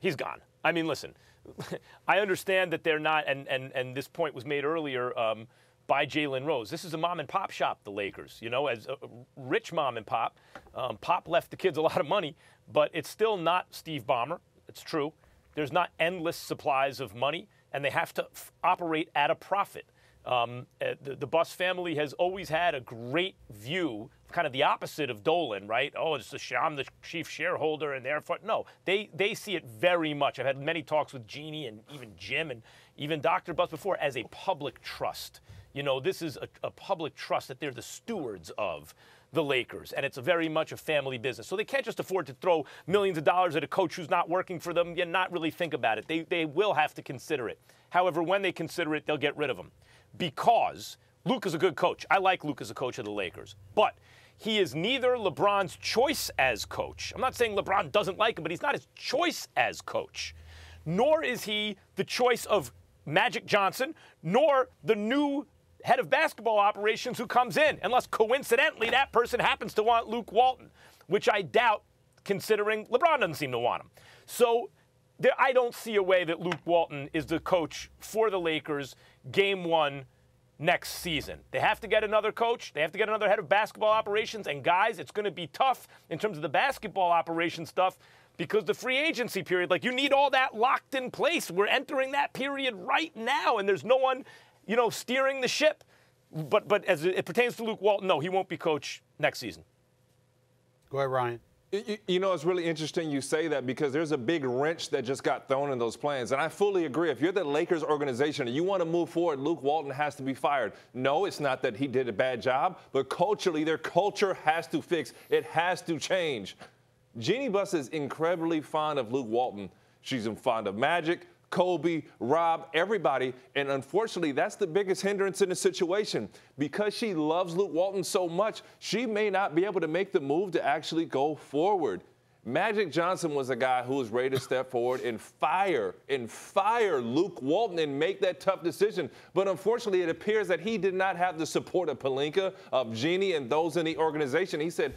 He's gone. I mean, listen, I understand that they're not, and this point was made earlier by Jalen Rose. This is a mom and pop shop, the Lakers, you know, as a rich mom and pop. Pop left the kids a lot of money, but it's still not Steve Ballmer. It's true. There's not endless supplies of money, and they have to operate at a profit. The Buss family has always had a great view, kind of the opposite of Dolan, right? Oh, I'm the chief shareholder, and therefore, no. They see it very much. I've had many talks with Jeannie and even Jim and even Dr. Buss before as a public trust. You know, this is a public trust that they're the stewards of the Lakers, and it's very much a family business. So they can't just afford to throw millions of dollars at a coach who's not working for them and not really think about it. They will have to consider it. However, when they consider it, they'll get rid of him. Because Luke is a good coach. I like Luke as a coach of the Lakers. But he is neither LeBron's choice as coach. I'm not saying LeBron doesn't like him, but he's not his choice as coach. Nor is he the choice of Magic Johnson, nor the new head of basketball operations who comes in, unless coincidentally that person happens to want Luke Walton, which I doubt, considering LeBron doesn't seem to want him. So I don't see a way that Luke Walton is the coach for the Lakers game one next season. They have to get another coach. They have to get another head of basketball operations. And, guys, it's going to be tough in terms of the basketball operation stuff because the free agency period, like, you need all that locked in place. We're entering that period right now, and there's no one, you know, steering the ship. But as it pertains to Luke Walton, no, he won't be coach next season. Go ahead, Ryan. You know, it's really interesting you say that because there's a big wrench that just got thrown in those plans. And I fully agree. If you're the Lakers organization and you want to move forward, Luke Walton has to be fired. No, it's not that he did a bad job, but culturally, their culture has to fix. It has to change. Jeannie Buss is incredibly fond of Luke Walton. She's fond of Magic, Kobe, Rob, everybody. And unfortunately, that's the biggest hindrance in the situation. Because she loves Luke Walton so much, she may not be able to make the move to actually go forward. Magic Johnson was a guy who was ready to step forward and fire Luke Walton and make that tough decision. But unfortunately, it appears that he did not have the support of Pelinka, of Jeannie, and those in the organization. He said,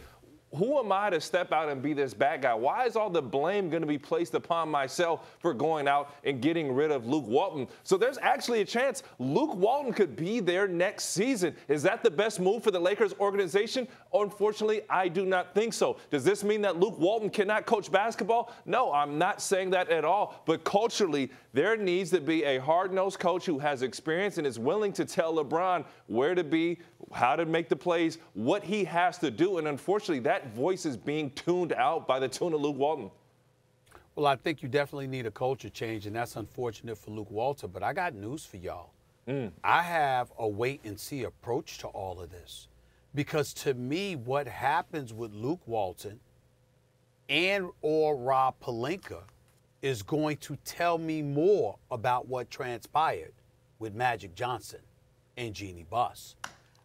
who am I to step out and be this bad guy? Why is all the blame going to be placed upon myself for going out and getting rid of Luke Walton? So there's actually a chance Luke Walton could be there next season. Is that the best move for the Lakers organization? Unfortunately, I do not think so. Does this mean that Luke Walton cannot coach basketball? No, I'm not saying that at all. But culturally, there needs to be a hard-nosed coach who has experience and is willing to tell LeBron where to be, how to make the plays, what he has to do. And unfortunately, that voice is being tuned out by the tune of Luke Walton. Well, I think you definitely need a culture change, and that's unfortunate for Luke Walton. But I got news for y'all. I have a wait-and-see approach to all of this. Because to me, what happens with Luke Walton and or Rob Pelinka is going to tell me more about what transpired with Magic Johnson and Jeannie Buss.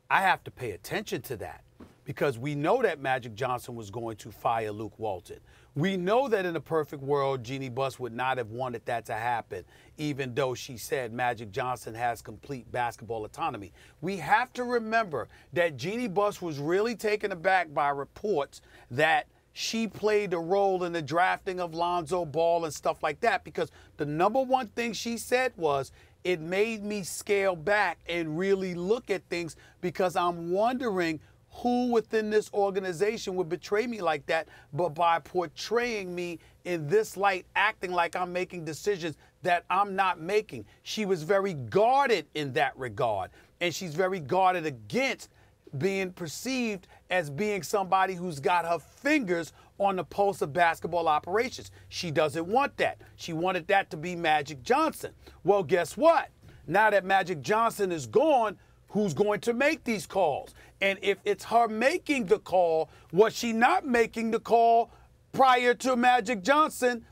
I have to pay attention to that because we know that Magic Johnson was going to fire Luke Walton. We know that in a perfect world, Jeannie Buss would not have wanted that to happen, even though she said Magic Johnson has complete basketball autonomy. We have to remember that Jeannie Buss was really taken aback by reports that she played a role in the drafting of Lonzo Ball and stuff like that, because the number one thing she said was, it made me scale back and really look at things because I'm wondering who within this organization would betray me like that, but by portraying me in this light, acting like I'm making decisions that I'm not making. She was very guarded in that regard, and she's very guarded against being perceived as being somebody who's got her fingers on the pulse of basketball operations. She doesn't want that. She wanted that to be Magic Johnson. Well, guess what? Now that Magic Johnson is gone, who's going to make these calls? And if it's her making the call, was she not making the call prior to Magic Johnson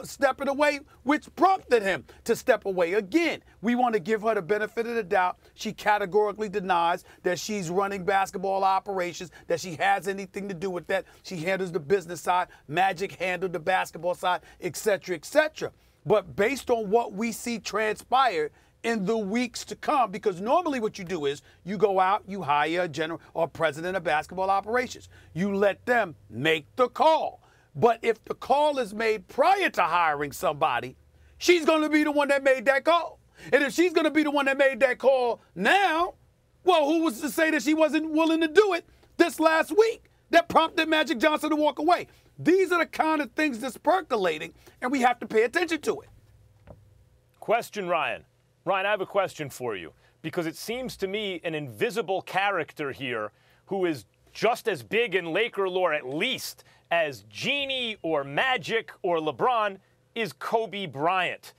stepping away, which prompted him to step away? Again, we want to give her the benefit of the doubt. She categorically denies that she's running basketball operations, that she has anything to do with that. She handles the business side. Magic handled the basketball side, et cetera, et cetera. But based on what we see transpire in the weeks to come, because normally what you do is you go out, you hire a general or president of basketball operations. You let them make the call. But if the call is made prior to hiring somebody, she's going to be the one that made that call. And if she's going to be the one that made that call now, well, who was to say that she wasn't willing to do it this last week that prompted Magic Johnson to walk away? These are the kind of things that's percolating, and we have to pay attention to it. Question, Ryan. Ryan, I have a question for you, because it seems to me an invisible character here who is just as big in Laker lore, at least, as Jeannie or Magic or LeBron is Kobe Bryant.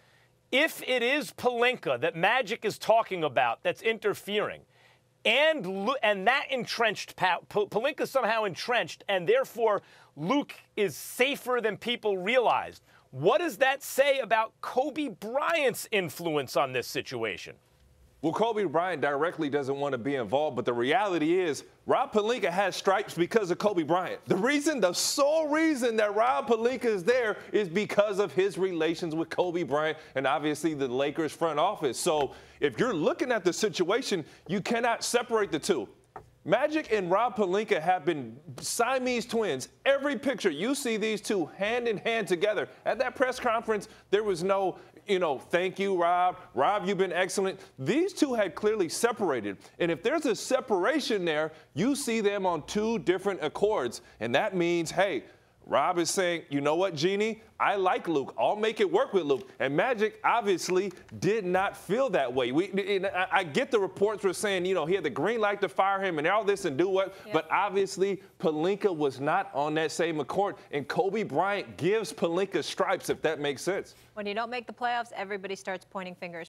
If it is Pelinka that Magic is talking about that's interfering, and that entrenched, Pelinka somehow entrenched, and therefore Luke is safer than people realized, what does that say about Kobe Bryant's influence on this situation? Well, Kobe Bryant directly doesn't want to be involved, but the reality is Rob Pelinka has stripes because of Kobe Bryant. The sole reason that Rob Pelinka is there is because of his relations with Kobe Bryant and obviously the Lakers front office. So if you're looking at the situation, you cannot separate the two. Magic and Rob Pelinka have been Siamese twins. Every picture, you see these two hand in hand together. At that press conference, there was no, thank you, Rob. Rob, you've been excellent. These two had clearly separated. And if there's a separation there, you see them on two different accords. And that means, hey, Rob is saying, you know what, Jeannie? I like Luke. I'll make it work with Luke. And Magic obviously did not feel that way. I get the reports were saying, he had the green light to fire him and all this and do what. Yeah. But obviously, Pelinka was not on that same accord. And Kobe Bryant gives Pelinka stripes, if that makes sense. When you don't make the playoffs, everybody starts pointing fingers.